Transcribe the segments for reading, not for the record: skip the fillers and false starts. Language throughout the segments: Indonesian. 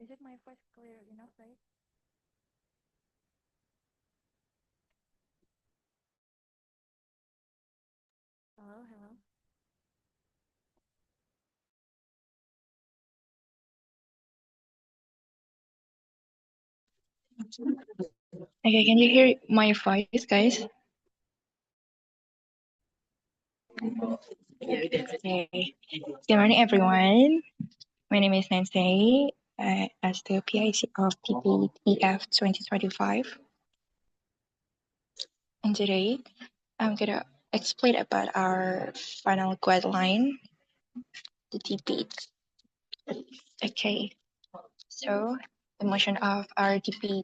Is it my voice clear enough, right? Hello, hello. Okay, can you hear my voice, guys? Okay. Good morning, everyone. My name is Nancy, as the PIC of TPEF 2025. And today, I'm gonna explain about our final guideline, the TP. Okay, so the motion of our TP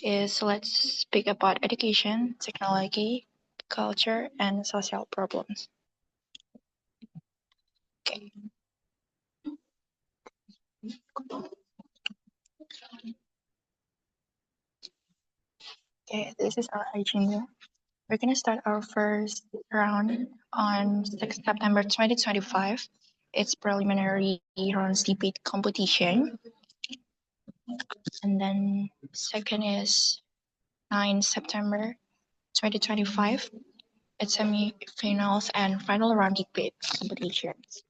is let's speak about education, technology, culture, and social problems. Okay. Okay, this is our agenda. We're gonna start our first round on September 2025. It's preliminary rounds debate competition. And then second is 9 September 2025. It's semi-finals and final round debate competitions.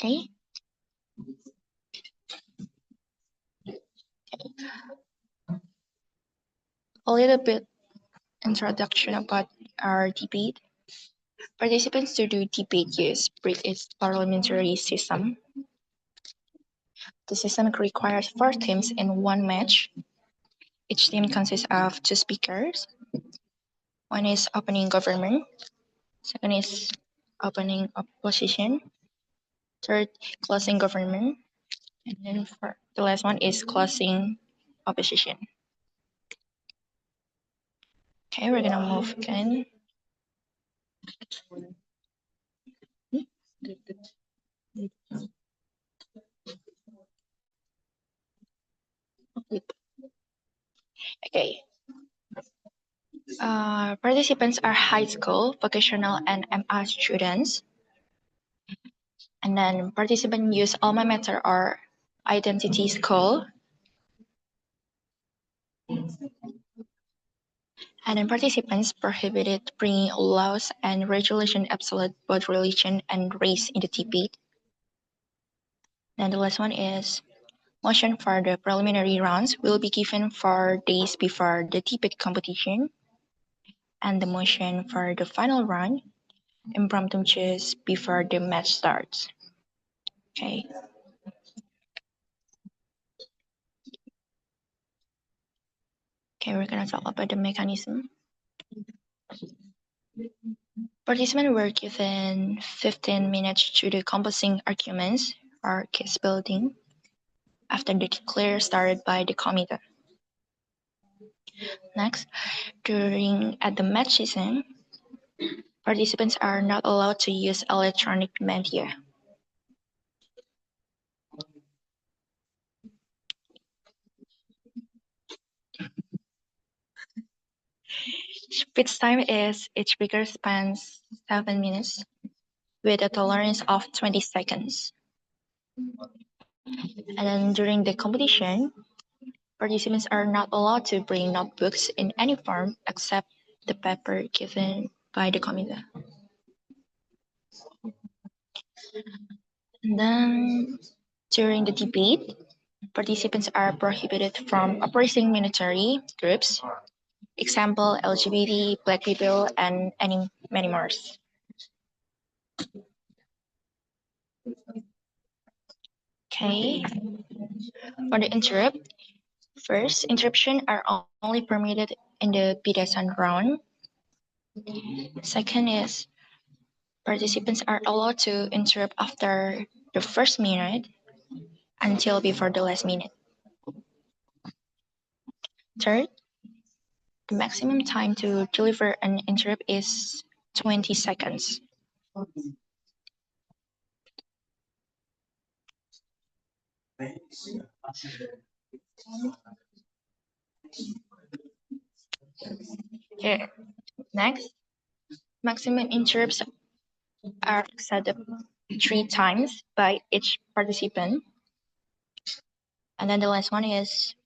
Okay. A little bit introduction about our debate. Participants to do debate use British parliamentary system. The system requires 4 teams in one match. Each team consists of 2 speakers. One is opening government, second is opening opposition, third closing government, and then for the last one is closing opposition. Okay, we're gonna move again. Okay. Participants are high school, vocational, and MA students. And then participants use alma mater or identity school. And then participants prohibited bringing laws and regulation absolute both religion and race in the debate. Then the last one is motion for the preliminary rounds will be given 4 days before the debate competition. And the motion for the final round, impromptu just before the match starts. Okay. Okay, we're gonna talk about the mechanism. Participants were given 15 minutes to do composing arguments or case building after the declare started by the committee. Next, at the match season, participants are not allowed to use electronic media. Speech time is each speaker spends 7 minutes with a tolerance of 20 seconds. And then during the competition, participants are not allowed to bring notebooks in any form except the paper given by the committee. And then during the debate, participants are prohibited from opposing military groups, example LGBT, Black people, and many more. Okay, for the interrupt, first, interruptions are only permitted in the pedestrian round. Second is participants are allowed to interrupt after the first minute until before the last minute. Third, the maximum time to deliver an interrupt is 20 seconds. Next, maximum interrupts are acceptable 3 times by each participant. And then the last one is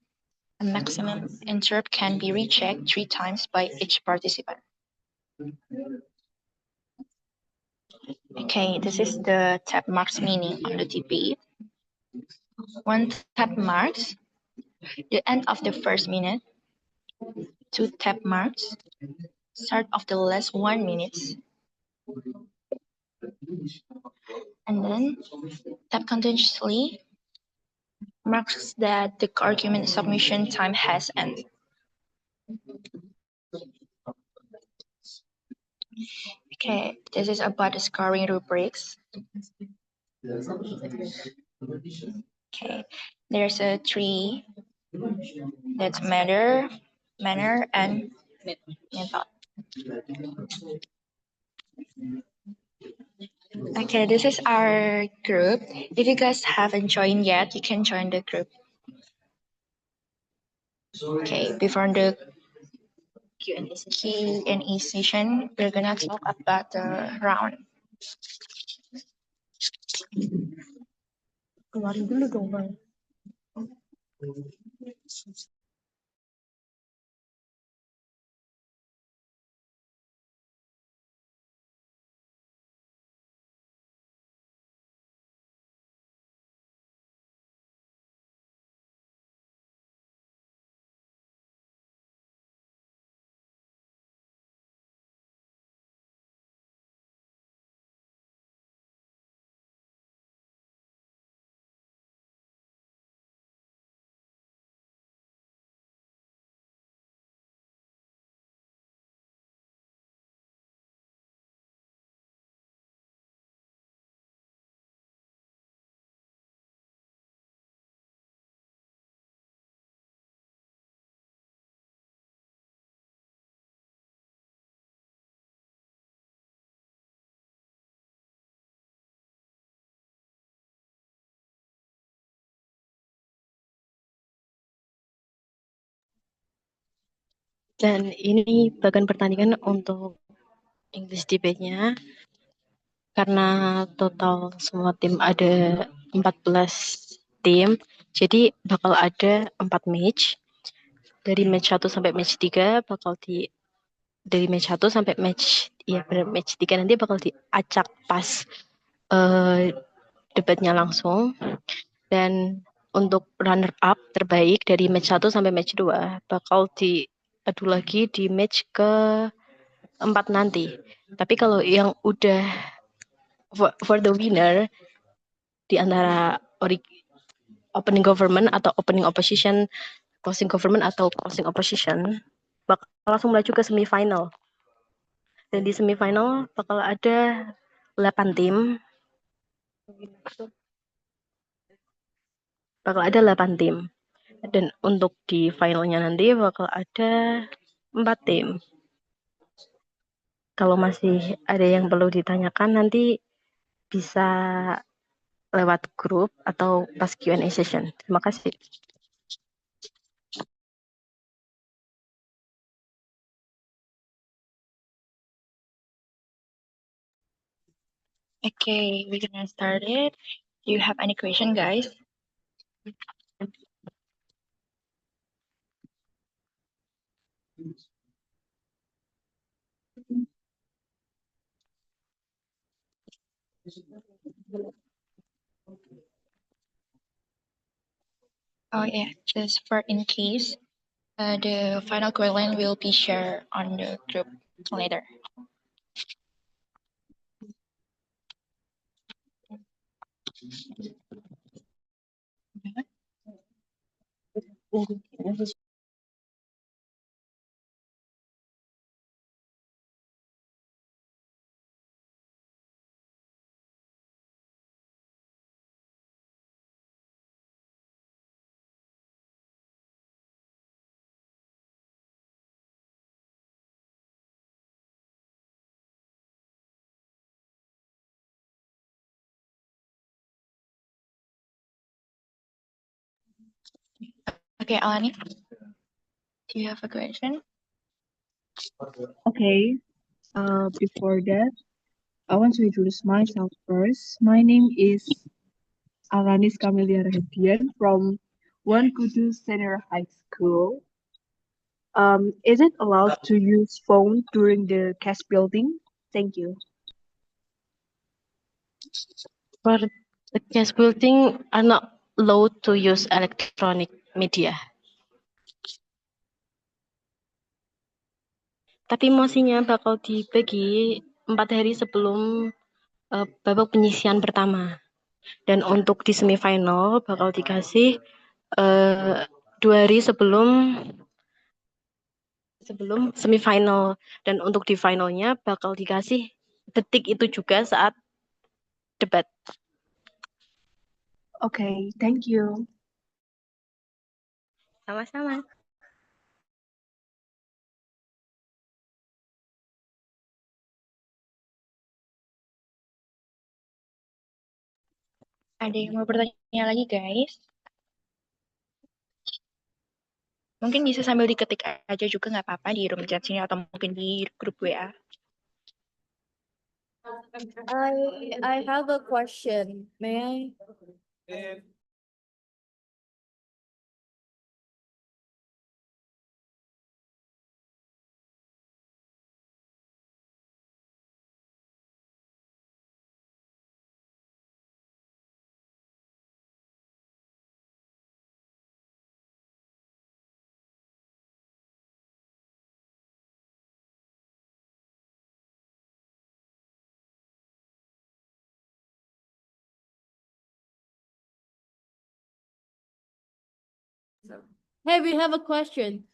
a maximum interrupt can be rechecked 3 times by each participant. Okay, this is the tap marks meaning on the TP. One tap marks the end of the first minute. 2 tap marks start of the last 1 minute. And then tap continuously marks that the argument submission time has ended. Okay, this is about the scoring rubrics. Okay, there's a 3 that's matter, manner, and method. Okay, this is our group. If you guys haven't joined yet, you can join the group. Okay, before the Q&A session, we're gonna talk about the round. Keluarin dulu dong, Bang. Dan ini bagian pertandingan untuk English debate-nya. Karena total semua tim ada 14 tim, jadi bakal ada 4 match. Dari match 1 sampai match 3 bakal dari match 1 sampai match 3 nanti bakal diacak pas debatnya langsung. Dan untuk runner up terbaik dari match 1 sampai match 2 bakal diadu lagi di match ke 4 nanti. Tapi kalau yang udah for the winner di antara opening government atau opening opposition, closing government atau closing opposition, bakal langsung maju ke semifinal. Dan di semifinal bakal ada 8 tim. Bakal ada 8 tim. Dan untuk di finalnya nanti bakal ada 4 tim. Kalau masih ada yang perlu ditanyakan nanti bisa lewat grup atau pas Q&A session. Terima kasih. Okay, we're gonna start it. Do you have any question, guys? Oh yeah, just for in case, the final guideline will be shared on the group later. Okay, Alani, do you have a question? Okay. Before that, I want to introduce myself first. My name is Alanis Camelia Rahadian from One Kudus Senior High School. Is it allowed to use phone during the cast building? Thank you. For the case building are not allowed to use electronic media. Tapi mosinya bakal dibagi 4 hari sebelum babak penyisian pertama. Dan untuk di semifinal bakal dikasih 2 hari sebelum semifinal. Dan untuk di finalnya bakal dikasih detik itu juga saat debat. Okay, thank you. Sama-sama. Ada yang mau bertanya lagi, guys? Mungkin bisa sambil diketik aja juga nggak apa-apa di room chat sini atau mungkin di grup WA. I have a question. May I? Hey, we have a question.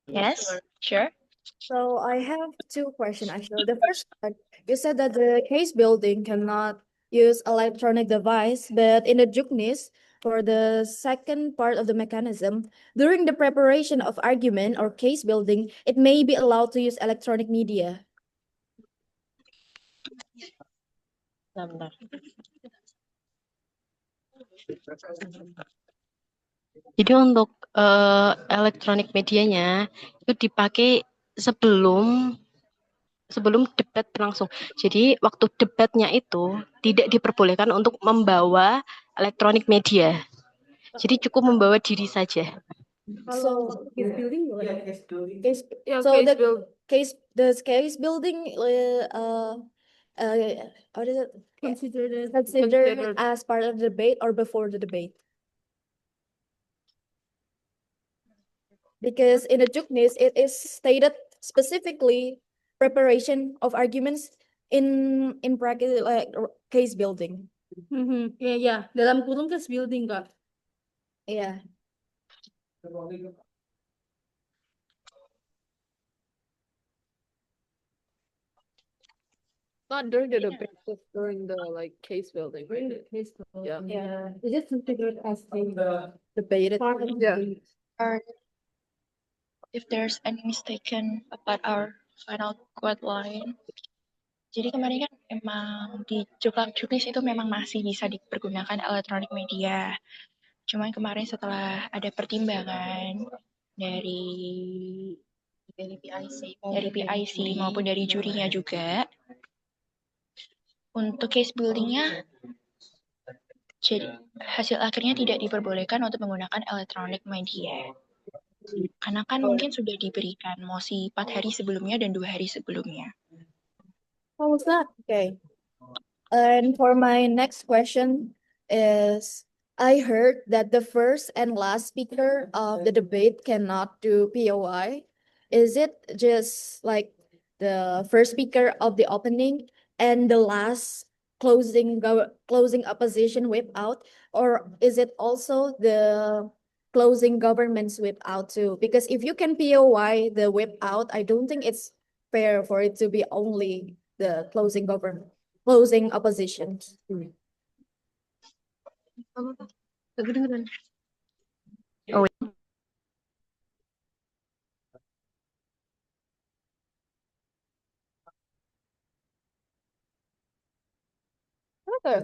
Yes, sure. So I have two questions actually. The first one, you said that the case building cannot use electronic device, but in the JUCNIS, for the second part of the mechanism, during the preparation of argument or case building, it may be allowed to use electronic media. Bentar. Jadi untuk elektronik medianya itu dipakai sebelum debat berlangsung. Jadi waktu debatnya itu tidak diperbolehkan untuk membawa elektronik media. Jadi cukup membawa diri saja. So Case building boleh. case, Yeah, so case the build. case building what is it? Considered Considered as part of the debate or before the debate? Because in the JUCNIS, it is stated specifically preparation of arguments in practice like case building. Ya, ya. Dalam kurung case building, Kak. Yeah. Not during the debate, just during the case building. During the case building. Yeah. Yeah. Is it considered as Debated. part of Yeah. Or if there's any mistaken about our final quote line. Jadi kemarin kan emang di Juknis itu memang masih bisa dipergunakan elektronik media. Cuman kemarin setelah ada pertimbangan dari PIC maupun dari jurinya juga, untuk case buildingnya, jadi hasil akhirnya tidak diperbolehkan untuk menggunakan elektronik media. Karena kan mungkin sudah diberikan mosi 4 hari sebelumnya dan 2 hari sebelumnya. How was that? Okay. And for my next question is, I heard that the first and last speaker of the debate cannot do POI. Is it just like the first speaker of the opening and the last closing opposition whip out, or is it also the closing government's whip out too? Because if you can POI the whip out, I don't think it's fair for it to be only the closing opposition. Oh, Okay.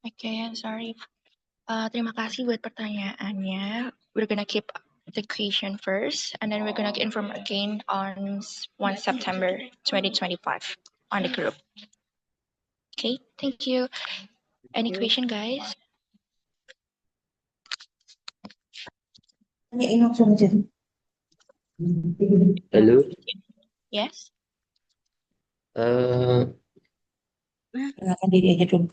Okay, I'm sorry. Terima kasih buat pertanyaannya. We're gonna keep the question first, and then we're gonna inform again on 1 September 2025 on the group. Okay, thank you. Any question, guys? Halo, Yes? eh Perkenalkan diri aja dulu.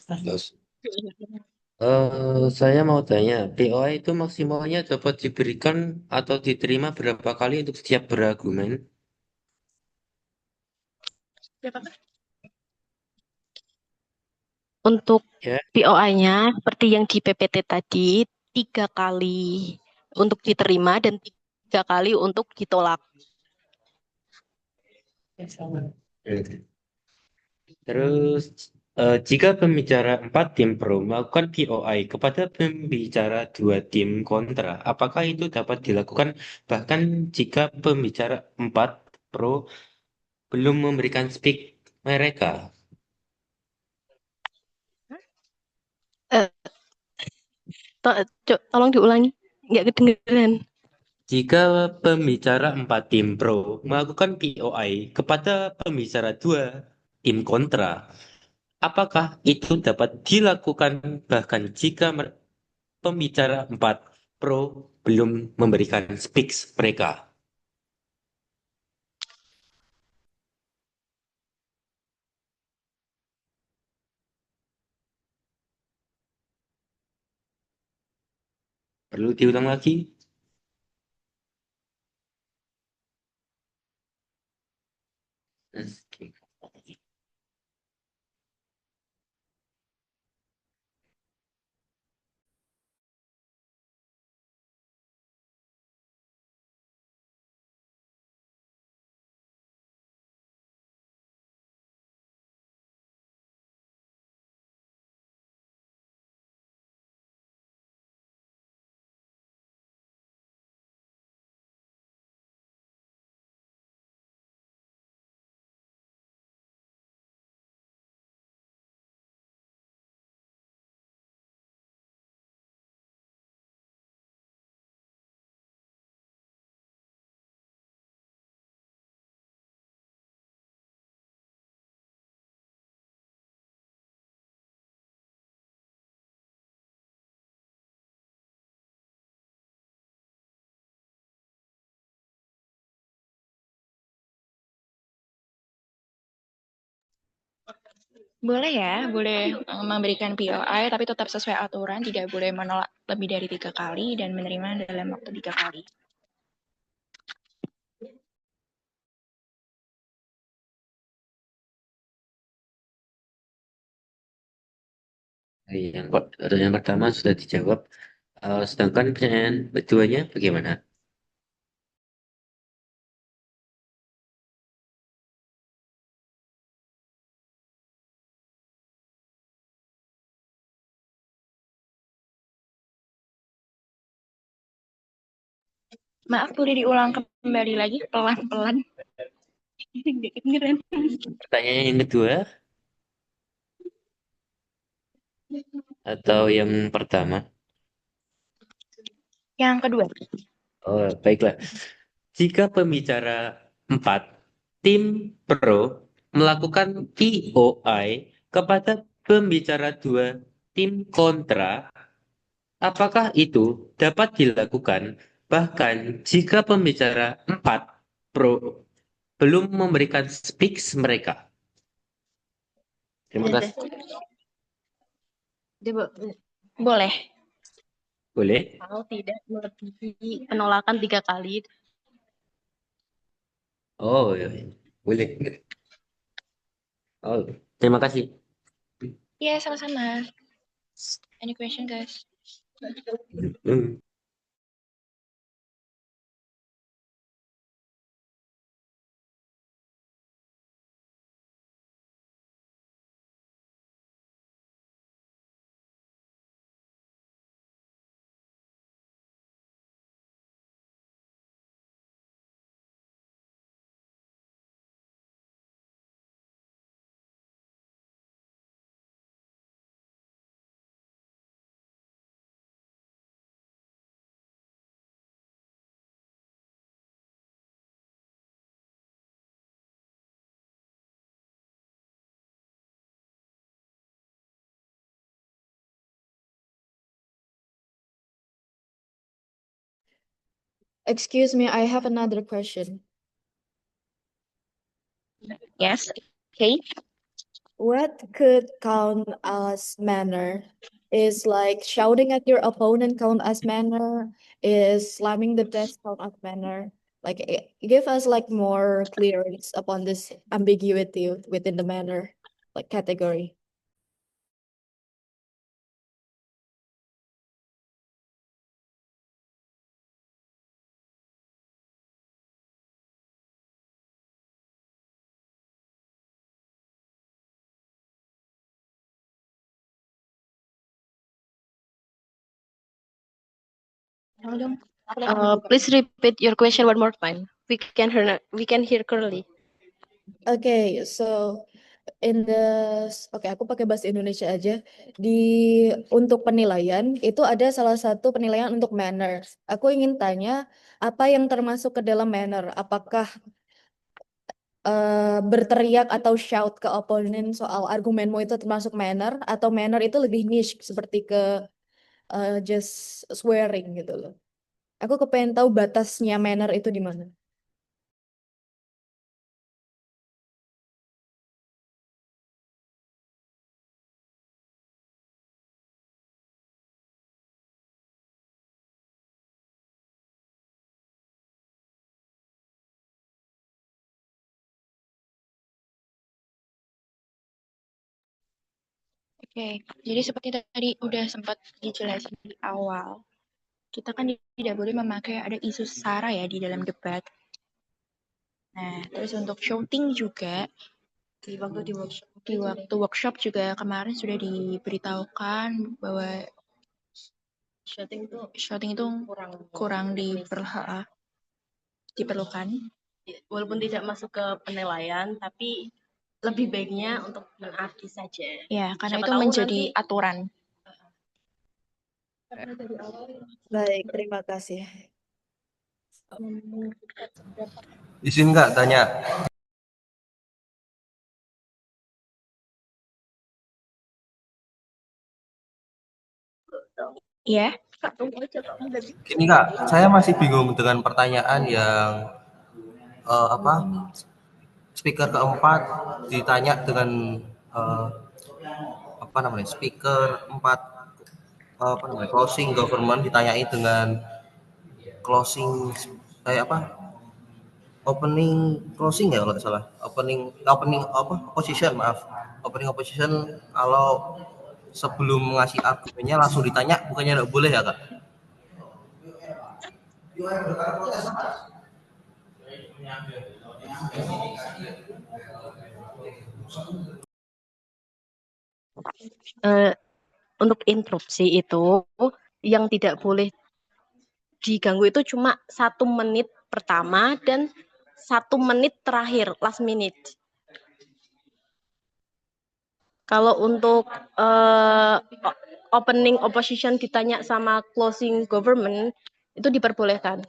saya mau tanya, POI itu maksimalnya dapat diberikan atau diterima berapa kali untuk setiap berargumen? Berapa? Untuk Ya, POI-nya seperti yang di PPT tadi, 3 kali untuk diterima dan 3 kali untuk ditolak. terus jika pembicara 4 tim pro melakukan POI kepada pembicara 2 tim kontra, apakah itu dapat dilakukan bahkan jika pembicara 4 pro belum memberikan speak mereka? Eh, tolong diulangi, nggak kedengeran. Jika pembicara 4 tim pro melakukan POI kepada pembicara 2 tim kontra, apakah itu dapat dilakukan bahkan jika pembicara 4 pro belum memberikan speaks mereka? Perlu diulang lagi? Oke. Boleh ya, boleh memberikan POI, tapi tetap sesuai aturan, tidak boleh menolak lebih dari 3 kali dan menerima dalam waktu 3 kali. Pertanyaan pertama sudah dijawab. Sedangkan pertanyaan keduanya bagaimana? Maaf, boleh diulang kembali lagi pelan-pelan. Nggak kedengeran. Pertanyaan yang kedua atau yang pertama? Yang kedua. Oh, baiklah. Jika pembicara 4 tim pro melakukan POI kepada pembicara 2 tim kontra, apakah itu dapat dilakukan bahkan jika pembicara 4 pro belum memberikan speaks mereka? Terima kasih. Boleh. Boleh? Kalau tidak melebihi penolakan 3 kali. Oh, iya. Boleh. Oh, terima kasih. Iya, sama-sama. Any question, guys? Hmm. Excuse me, I have another question. Yes. Okay. What could count as manner? Is like shouting at your opponent count as manner? Is slamming the desk count as manner? Like give us like more clearance upon this ambiguity within the manner like category. Halo dong. Please repeat your question one more time. We can hear clearly. Okay, so in the oke aku pakai bahasa Indonesia aja. Di untuk penilaian itu ada salah satu penilaian untuk manners. Aku ingin tanya apa yang termasuk ke dalam manner? Apakah berteriak atau shout ke opponent soal argumenmu itu termasuk manner atau manner itu lebih niche seperti ke just swearing gitu loh. Aku kepengen tahu batasnya manner itu di mana. Oke, jadi seperti tadi udah sempat dijelasin di awal, kita kan tidak boleh memakai ada isu sara ya di dalam debat. Nah, terus untuk shouting juga di waktu workshop juga kemarin sudah diberitahukan bahwa shouting itu kurang diperlukan. Walaupun tidak masuk ke penilaian, tapi lebih baiknya untuk menaati saja. Ya, karena Siapa itu tahu menjadi nanti aturan. Baik, terima kasih. Izin nggak tanya? Ya, Gini kak, saya masih bingung dengan pertanyaan yang apa speaker keempat ditanya dengan eh, apa namanya speaker empat apa namanya closing government ditanyai dengan closing kayak apa opening closing ya kalau nggak salah opening opening apa opposition maaf opening opposition kalau sebelum ngasih argumennya langsung ditanya bukannya nggak boleh ya kak? eh, untuk interupsi itu yang tidak boleh diganggu itu cuma 1 menit pertama dan 1 menit terakhir last minute. Kalau untuk opening opposition ditanya sama closing government itu diperbolehkan.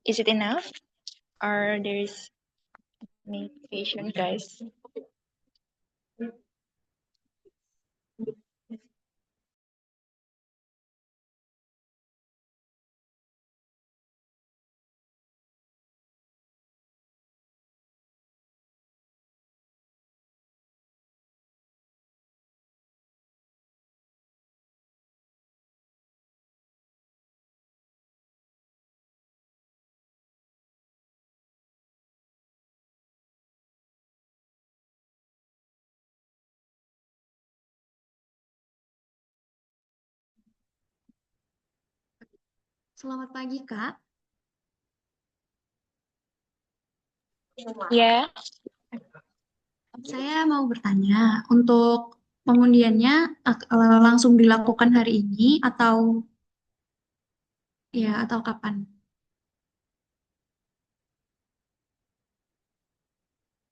is it enough? Or there's communication, guys? Selamat pagi, Kak. Ya, Saya mau bertanya, untuk pengundiannya langsung dilakukan hari ini atau kapan?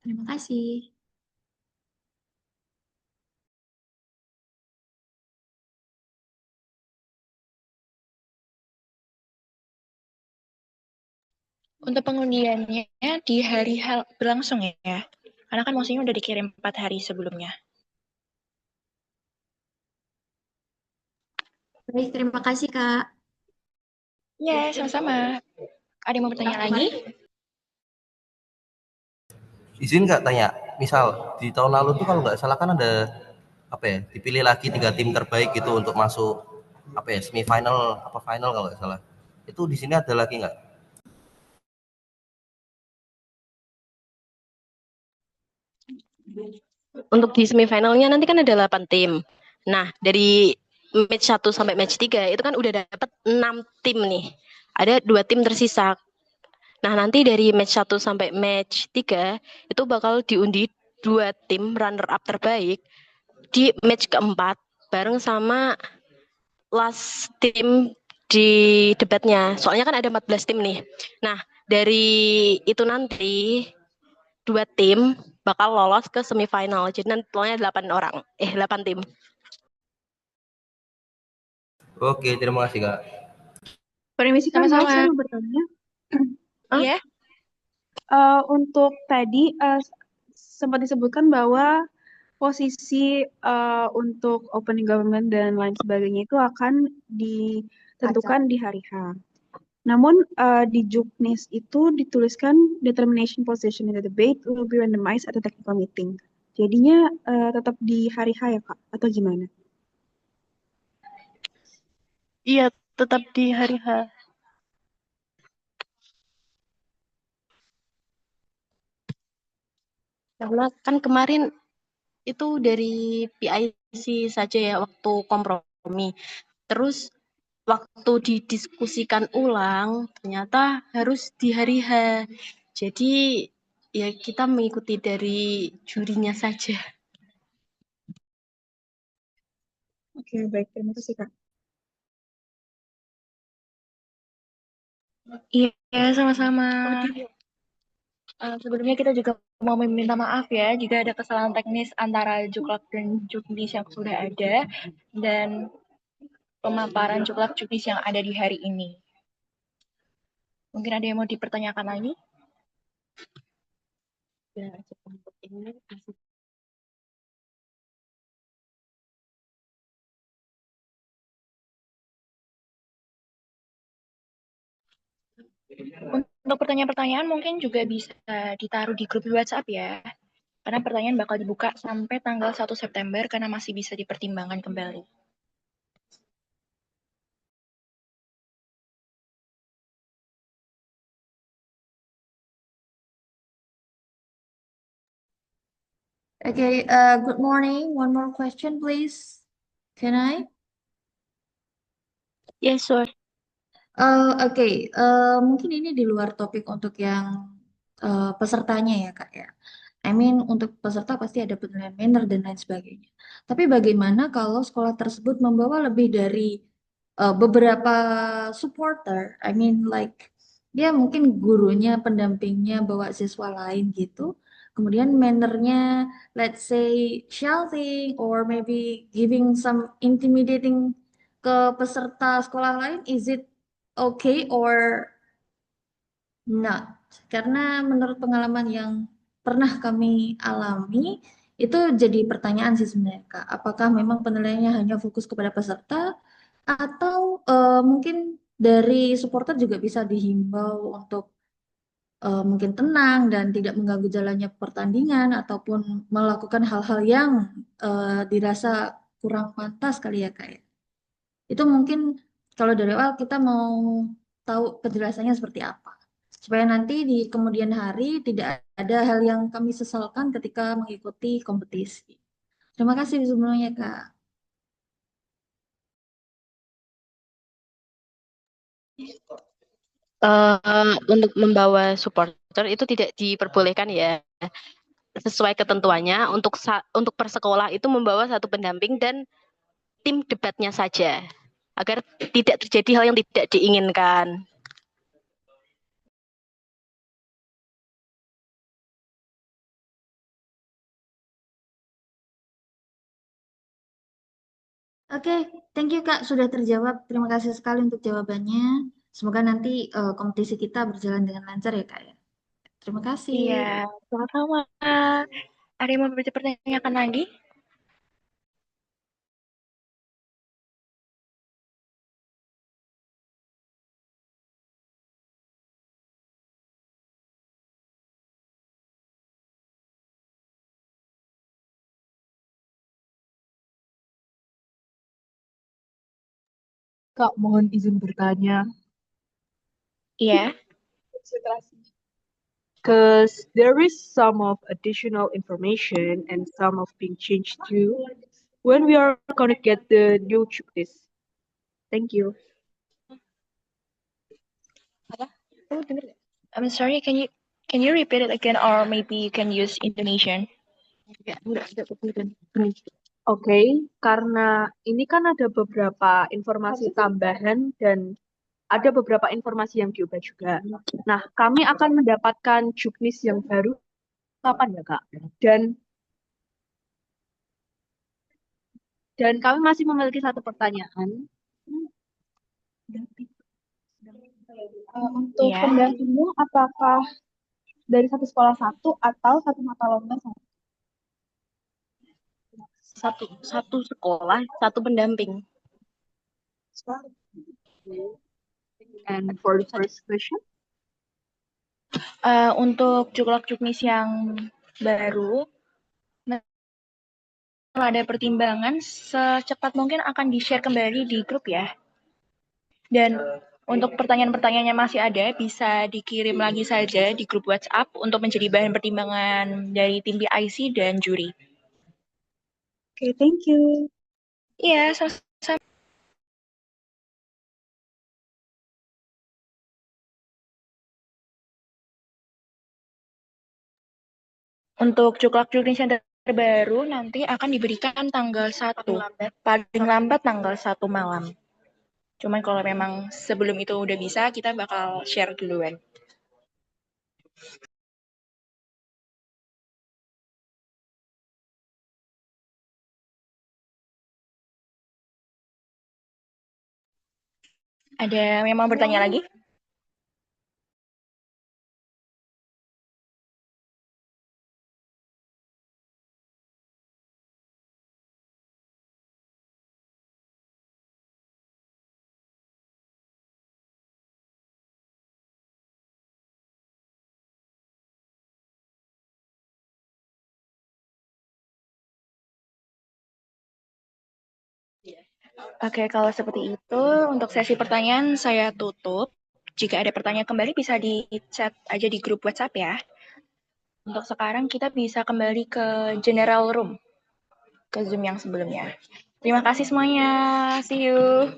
Terima kasih. Untuk pengundiannya di hari berlangsung ya. Karena kan maksudnya udah dikirim 4 hari sebelumnya. Baik, terima kasih, Kak. Ya, sama-sama. Ada yang mau bertanya lagi? Izin nggak tanya, misal di tahun lalu tuh kalau nggak salah kan ada apa ya, dipilih lagi 3 tim terbaik gitu untuk masuk apa ya, semifinal apa final kalau nggak salah. Itu di sini ada lagi nggak? Untuk di semifinalnya nanti kan ada 8 tim. Nah, dari match 1 sampai match 3 itu kan udah dapat 6 tim nih. Ada 2 tim tersisa. Nah, nanti dari match 1 sampai match 3 itu bakal diundi 2 tim runner up terbaik di match keempat bareng sama last tim di debatnya. Soalnya kan ada 14 tim nih. Nah, dari itu nanti 2 tim bakal lolos ke semifinal. Jadi nanti totalnya 8 orang. 8 tim. Oke, terima kasih Kak. Permisi Kak, maaf Sama-sama. saya mau bertanya. Iya. Untuk tadi sempat disebutkan bahwa posisi untuk opening government dan lain sebagainya itu akan ditentukan di hari H. Namun di Juknis itu dituliskan determination position in the debate will be randomized at a technical meeting. Jadinya tetap di hari H ya Kak, atau gimana? Iya, tetap di hari H. Karena kan kemarin itu dari PIC saja ya waktu kompromi. Terus waktu didiskusikan ulang ternyata harus di hari H. Jadi ya kita mengikuti dari jurinya saja. Oke, baik. Terima kasih Kak. Iya, sama-sama. Sebelumnya kita juga mau meminta maaf ya jika ada kesalahan teknis antara Juklak dan Juknis yang sudah ada dan pemaparan Juklak Juknis yang ada di hari ini. Mungkin ada yang mau dipertanyakan lagi? Untuk pertanyaan-pertanyaan mungkin juga bisa ditaruh di grup WhatsApp ya. Karena pertanyaan bakal dibuka sampai tanggal 1 September karena masih bisa dipertimbangkan kembali. Okay, good morning. One more question, please. Can I? Yes, sir. Oke, mungkin ini di luar topik untuk yang pesertanya ya, Kak ya. I mean, untuk peserta pasti ada penilaian manner dan lain sebagainya. Tapi bagaimana kalau sekolah tersebut membawa lebih dari beberapa supporter? I mean, like dia mungkin gurunya, pendampingnya, bawa siswa lain gitu. Kemudian mannernya, let's say shouting or maybe giving some intimidating ke peserta sekolah lain, is it okay or not? Karena menurut pengalaman yang pernah kami alami, itu jadi pertanyaan sih sebenarnya, Kak. Apakah memang penilaiannya hanya fokus kepada peserta atau mungkin dari supporter juga bisa dihimbau untuk mungkin tenang dan tidak mengganggu jalannya pertandingan ataupun melakukan hal-hal yang dirasa kurang pantas kali ya, Kak ya? Itu mungkin kalau dari awal kita mau tahu penjelasannya seperti apa. Supaya nanti di kemudian hari tidak ada hal yang kami sesalkan ketika mengikuti kompetisi. Terima kasih sebelumnya, Kak. Untuk membawa supporter itu tidak diperbolehkan ya. Sesuai ketentuannya untuk per sekolah itu membawa satu pendamping dan tim debatnya saja agar tidak terjadi hal yang tidak diinginkan. Oke, thank you Kak sudah terjawab. Terima kasih sekali untuk jawabannya. Semoga nanti kompetisi kita berjalan dengan lancar ya Kak ya. Terima kasih. Iya, sama-sama. Ada yang mau bertanya lagi? Kak, mohon izin bertanya. Iya. Because there is some of additional information and some of being changed too when we are going to get the new checklist. Thank you. Oh, denger nggak? I'm sorry, can you repeat it again or maybe you can use Indonesian? Oke, karena ini kan ada beberapa informasi tambahan dan ada beberapa informasi yang diubah juga. Nah, kami akan mendapatkan juknis yang baru kapan ya, Kak? Dan kami masih memiliki satu pertanyaan. Untuk Iya. pendampingnya, apakah dari satu sekolah satu atau satu mata lomba satu? Satu sekolah, satu pendamping. And for the first question? Untuk cuklak cuknis yang baru, kalau ada pertimbangan, secepat mungkin akan di-share kembali di grup ya. Dan untuk pertanyaan-pertanyaannya masih ada, bisa dikirim lagi saja di grup WhatsApp untuk menjadi bahan pertimbangan dari tim PIC dan juri. Okay, thank you. Iya, sama-sama. Untuk cuklak cuknis yang terbaru nanti akan diberikan tanggal 1, paling lambat tanggal 1 malam. Cuman kalau memang sebelum itu udah bisa, kita bakal share duluan. Ada yang mau bertanya lagi? Oke, kalau seperti itu, untuk sesi pertanyaan saya tutup. Jika ada pertanyaan kembali, bisa di chat aja di grup WhatsApp ya. Untuk sekarang kita bisa kembali ke general room, ke Zoom yang sebelumnya. Terima kasih semuanya. See you.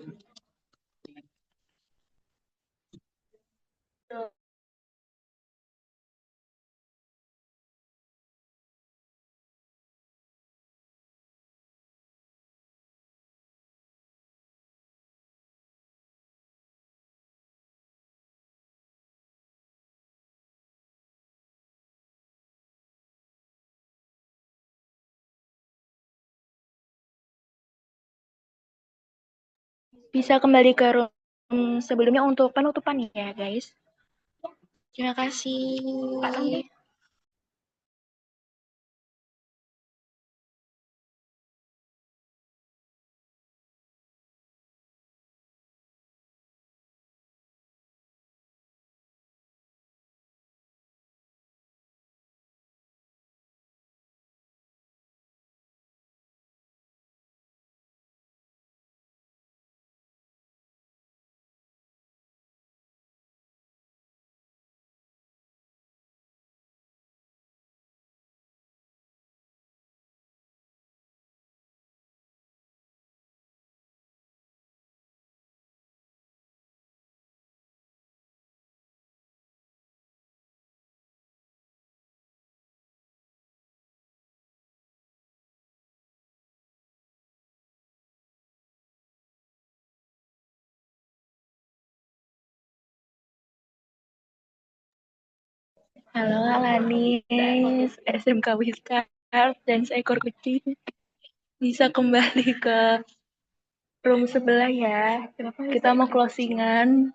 Bisa kembali ke room sebelumnya untuk penutupan ya, guys. Terima kasih. Halo Alanis, SMK Wiskar dan seekor kucing bisa kembali ke room sebelah ya. Kita mau closingan.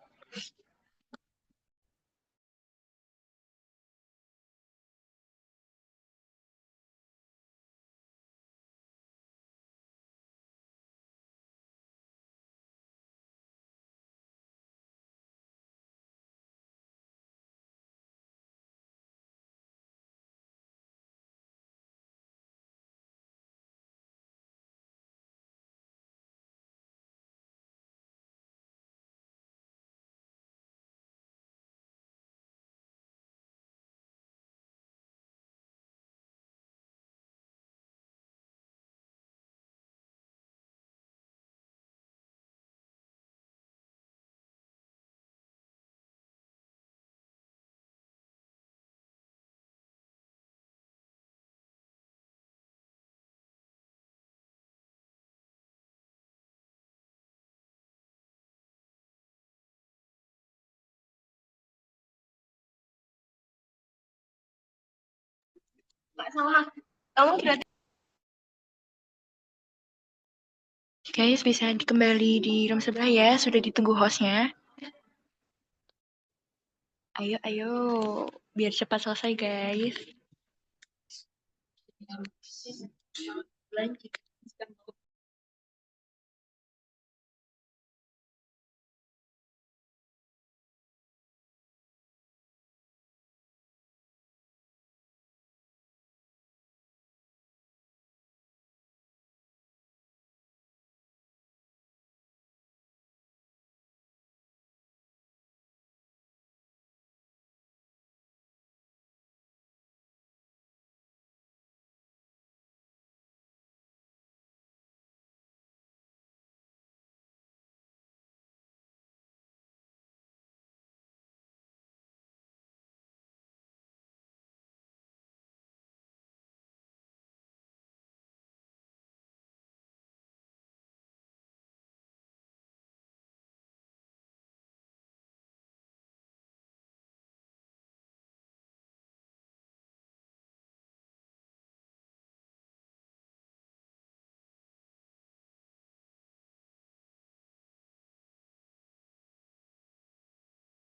Kamu kira Guys, bisa kembali di room sebelah ya. Sudah ditunggu hostnya. Ayo, ayo. Biar cepat selesai, guys. Lanjut.